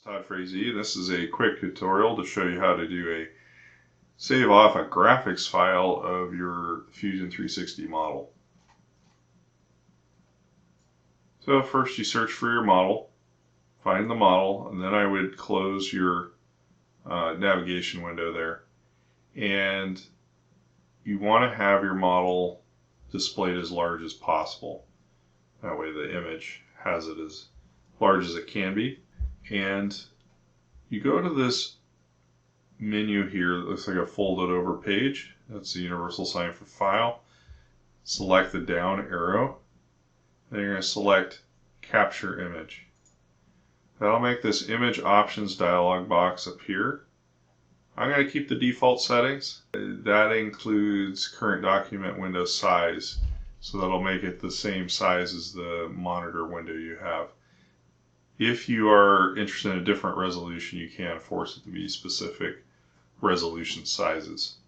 Todd Frazee. This is a quick tutorial to show you how to do a save off a graphics file of your Fusion 360 model. So first you search for your model, find the model, and then I would close your navigation window there. And you want to have your model displayed as large as possible. That way the image has it as large as it can be. And you go to this menu here that looks like a folded over page. That's the universal sign for file. Select the down arrow. Then you're going to select capture image. That'll make this image options dialog box appear. I'm going to keep the default settings. That includes current document window size. So that'll make it the same size as the monitor window you have. If you are interested in a different resolution, you can force it to be specific resolution sizes.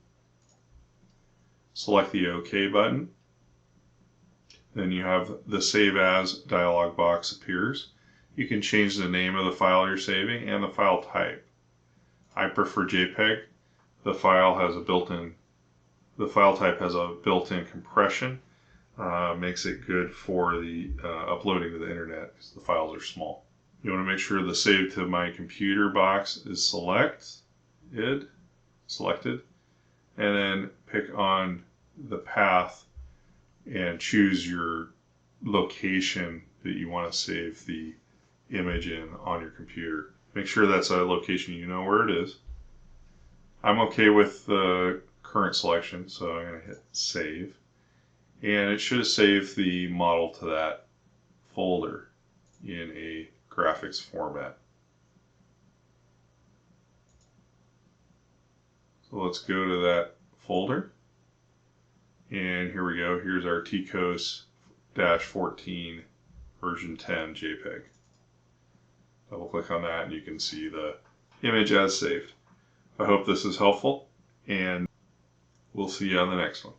Select the OK button. Then you have the Save As dialog box appears. You can change the name of the file you're saving and the file type. I prefer JPEG. The file type has a built-in compression. Makes it good for the uploading to the internet because the files are small. You want to make sure the Save to My Computer box is selected, and then pick on the path and choose your location that you want to save the image in on your computer. Make sure that's a location you know where it is. I'm okay with the current selection, so I'm going to hit Save. And it should save the model to that folder in a graphics format. So let's go to that folder. And here we go. Here's our TCOS-14 version 10 JPEG. Double click on that and you can see the image as saved. I hope this is helpful, and we'll see you on the next one.